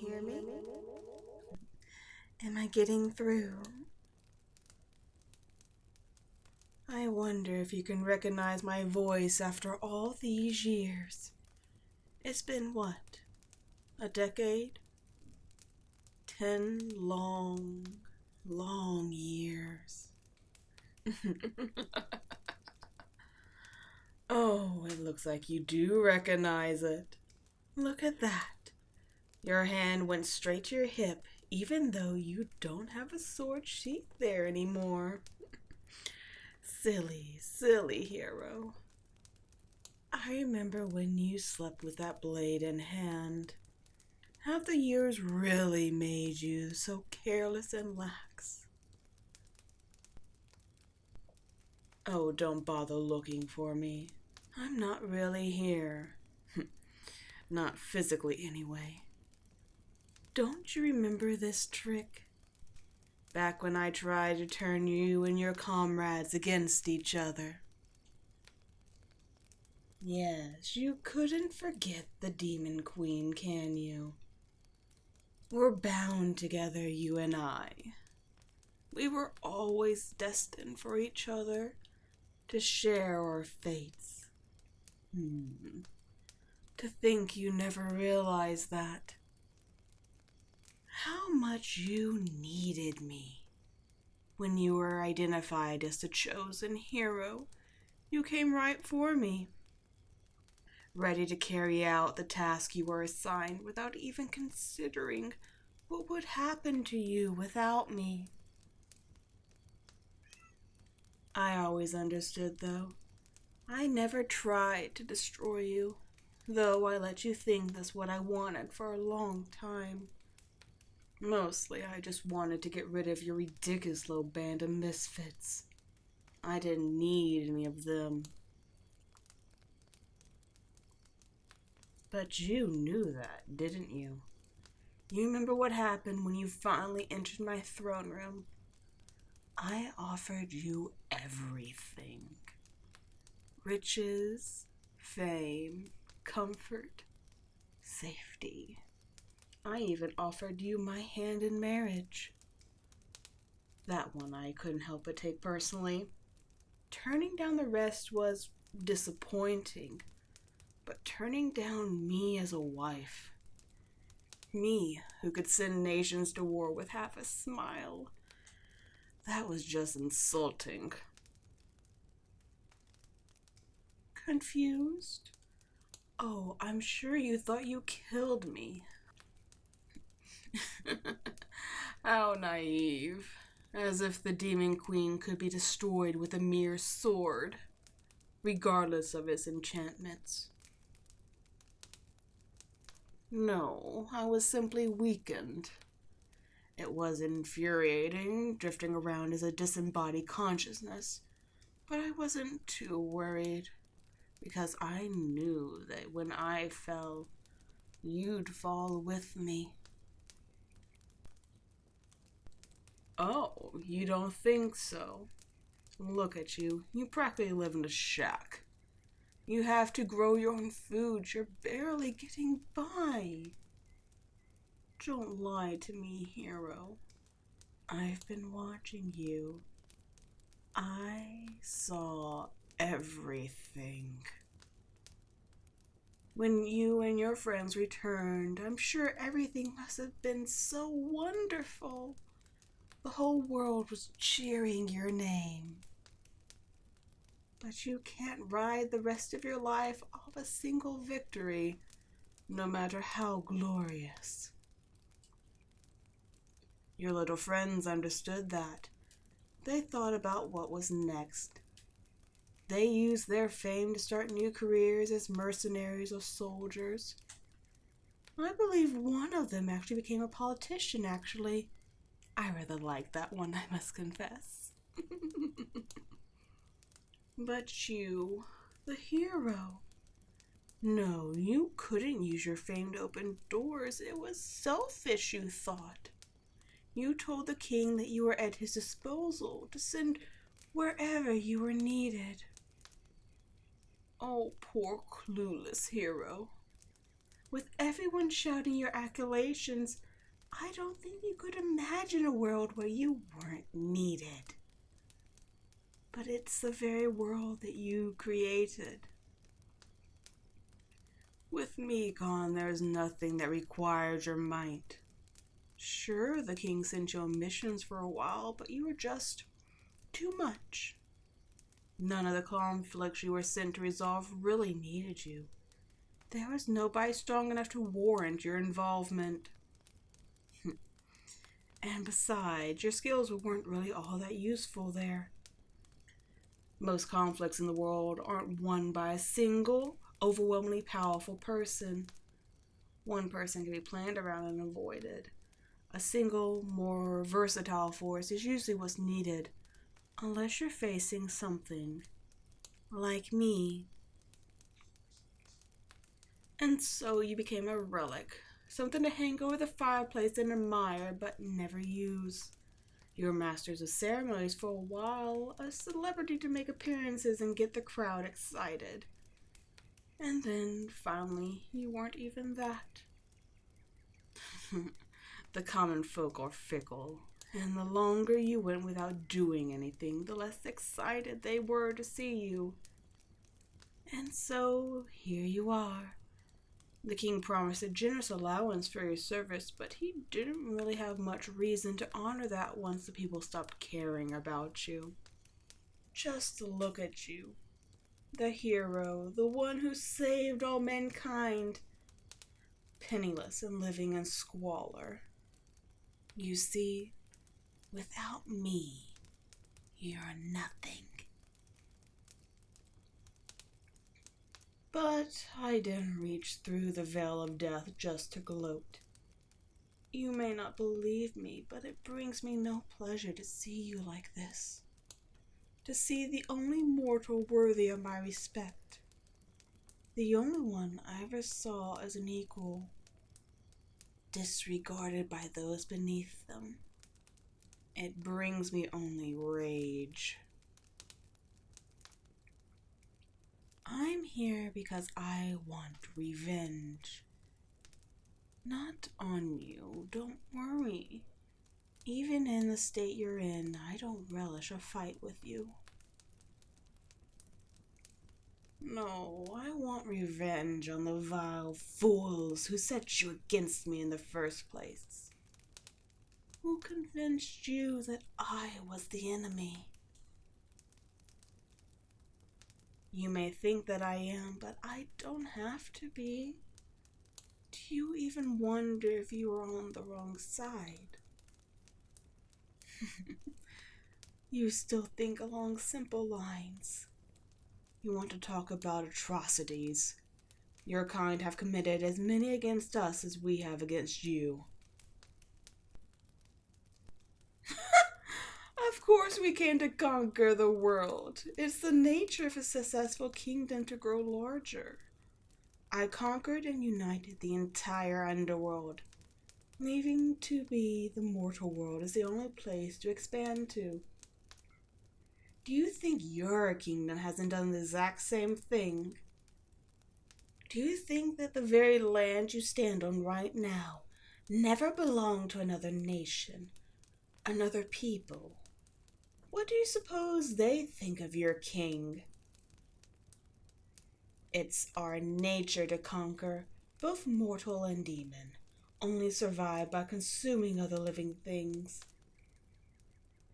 hear me? Am I getting through? I wonder if you can recognize my voice after all these years. It's been what? A decade? 10 long, long years. Oh, it looks like you do recognize it. Look at that. Your hand went straight to your hip, even though you don't have a sword sheath there anymore. Silly, silly hero. I remember when you slept with that blade in hand. Have the years really made you so careless and lax? Oh, don't bother looking for me. I'm not really here. Not physically, anyway. Don't you remember this trick? Back when I tried to turn you and your comrades against each other. Yes, you couldn't forget the Demon Queen, can you? We're bound together, you and I. We were always destined for each other, to share our fates. To think you never realized that. How much you needed me. When you were identified as the chosen hero, you came right for me, ready to carry out the task you were assigned without even considering what would happen to you without me. I always understood, though. I never tried to destroy you, though I let you think that's what I wanted for a long time. Mostly, I just wanted to get rid of your ridiculous little band of misfits. I didn't need any of them. But you knew that, didn't you? You remember what happened when you finally entered my throne room? I offered you everything. Riches, fame, comfort, safety. I even offered you my hand in marriage. That one I couldn't help but take personally. Turning down the rest was disappointing, but turning down me as a wife, me who could send nations to war with half a smile, that was just insulting. Confused? Oh, I'm sure you thought you killed me. How naive. As if the Demon Queen could be destroyed with a mere sword, regardless of its enchantments. No, I was simply weakened. It was infuriating, drifting around as a disembodied consciousness, but I wasn't too worried, because I knew that when I fell, you'd fall with me. Oh, you don't think so? Look at you. You practically live in a shack. You have to grow your own food. You're barely getting by. Don't lie to me, hero. I've been watching you. I saw everything. When you and your friends returned, I'm sure everything must have been so wonderful. The whole world was cheering your name. But you can't ride the rest of your life off a single victory, no matter how glorious. Your little friends understood that. They thought about what was next. They used their fame to start new careers as mercenaries or soldiers. I believe one of them actually became a politician, actually. I rather like that one, I must confess. But you, the hero. No, you couldn't use your fame to open doors. It was selfish, you thought. You told the king that you were at his disposal to send wherever you were needed. Oh, poor clueless hero. With everyone shouting your accolations, I don't think you could imagine a world where you weren't needed. But it's the very world that you created. With me gone, there's nothing that requires your might. Sure, the king sent you on missions for a while, but you were just too much. None of the conflicts you were sent to resolve really needed you. There was nobody strong enough to warrant your involvement. And besides, your skills weren't really all that useful there. Most conflicts in the world aren't won by a single, overwhelmingly powerful person. One person can be planned around and avoided. A single, more versatile force is usually what's needed, unless you're facing something like me. And so you became a relic, something to hang over the fireplace and admire but never use. You were masters of ceremonies for a while, a celebrity to make appearances and get the crowd excited. And then, finally, you weren't even that. The common folk are fickle, and the longer you went without doing anything, the less excited they were to see you. And so, here you are. The king promised a generous allowance for your service, but he didn't really have much reason to honor that once the people stopped caring about you. Just look at you. The hero, the one who saved all mankind, penniless and living in squalor. You see, without me, you're nothing. But I didn't reach through the veil of death just to gloat. You may not believe me, but it brings me no pleasure to see you like this. To see the only mortal worthy of my respect. The only one I ever saw as an equal, disregarded by those beneath them. It brings me only rage. I'm here because I want revenge. Not on you, don't worry. Even in the state you're in, I don't relish a fight with you. No, I want revenge on the vile fools who set you against me in the first place. Who convinced you that I was the enemy? You may think that I am, but I don't have to be. Do you even wonder if you are on the wrong side? You still think along simple lines. You want to talk about atrocities. Your kind have committed as many against us as we have against you. Of course we came to conquer the world. It's the nature of a successful kingdom to grow larger. I conquered and united the entire underworld, leaving to be the mortal world as the only place to expand to. Do you think your kingdom hasn't done the exact same thing? Do you think that the very land you stand on right now never belonged to another nation, another people? What do you suppose they think of your king? It's our nature to conquer, both mortal and demon, only survive by consuming other living things.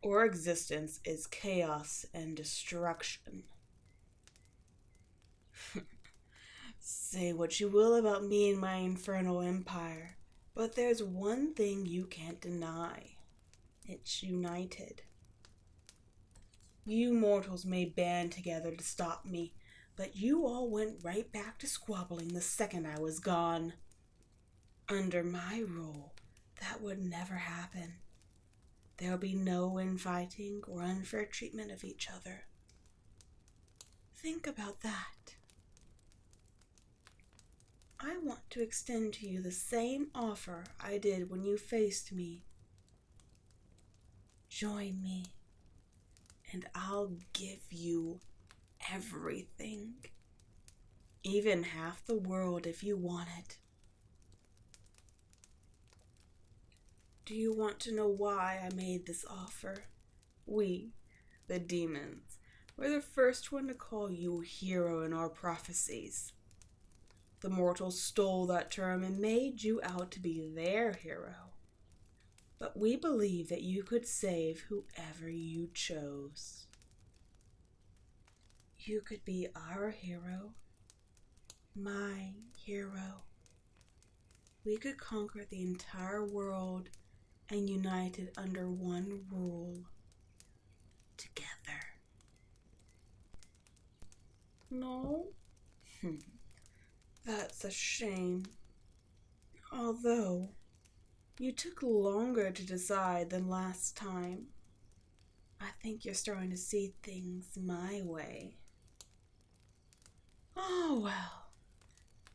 Our existence is chaos and destruction. Say what you will about me and my infernal empire, but there's one thing you can't deny. It's united. You mortals may band together to stop me, but you all went right back to squabbling the second I was gone. Under my rule, that would never happen. There'll be no infighting or unfair treatment of each other. Think about that. I want to extend to you the same offer I did when you faced me. Join me, and I'll give you everything. Even half the world if you want it. Do you want to know why I made this offer? We, the demons, were the first one to call you hero in our prophecies. The mortals stole that term and made you out to be their hero. But we believe that you could save whoever you chose. You could be our hero, my hero. We could conquer the entire world and unite it under one rule. Together. No? That's a shame. Although, you took longer to decide than last time. I think you're starting to see things my way. Oh well.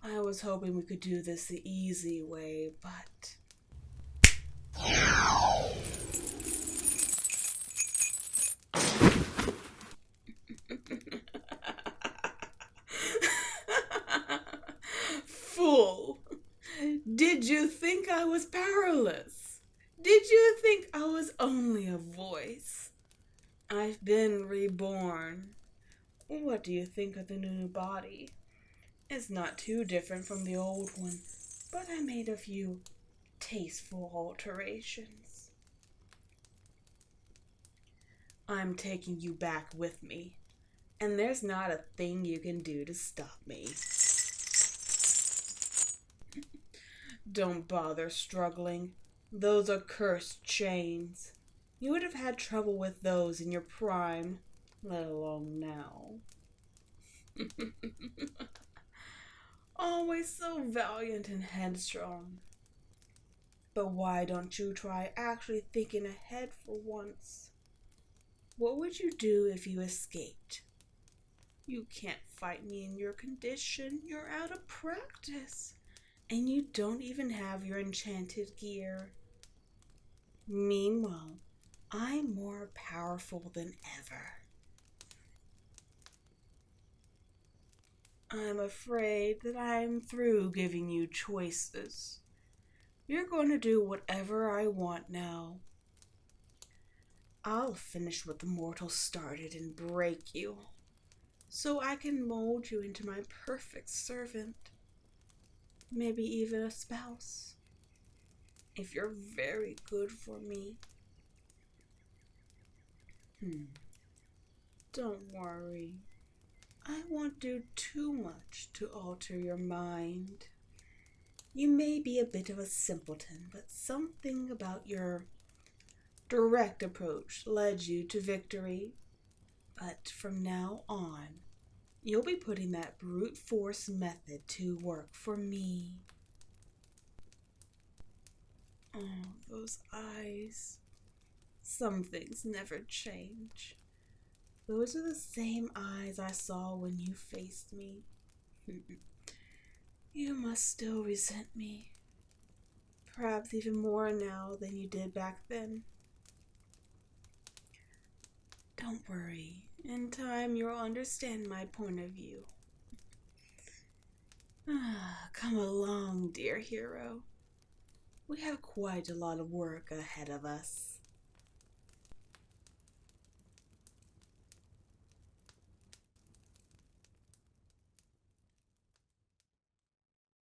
I was hoping we could do this the easy way, but... Fool! Did you think I was powerless? Did you think I was only a voice? I've been reborn. What do you think of the new body? It's not too different from the old one, but I made a few tasteful alterations. I'm taking you back with me, and there's not a thing you can do to stop me. Don't bother struggling. Those are cursed chains. You would have had trouble with those in your prime, let alone now. Always so valiant and headstrong. But why don't you try actually thinking ahead for once? What would you do if you escaped? You can't fight me in your condition. You're out of practice. And you don't even have your enchanted gear. Meanwhile, I'm more powerful than ever. I'm afraid that I'm through giving you choices. You're going to do whatever I want now. I'll finish what the mortals started and break you, so I can mold you into my perfect servant. Maybe even a spouse, if you're very good for me. Don't worry. I won't do too much to alter your mind. You may be a bit of a simpleton, but something about your direct approach led you to victory. But from now on, you'll be putting that brute force method to work for me. Oh, those eyes. Some things never change. Those are the same eyes I saw when you faced me. You must still resent me. Perhaps even more now than you did back then. Don't worry. In time, you'll understand my point of view. Come along, dear hero. We have quite a lot of work ahead of us.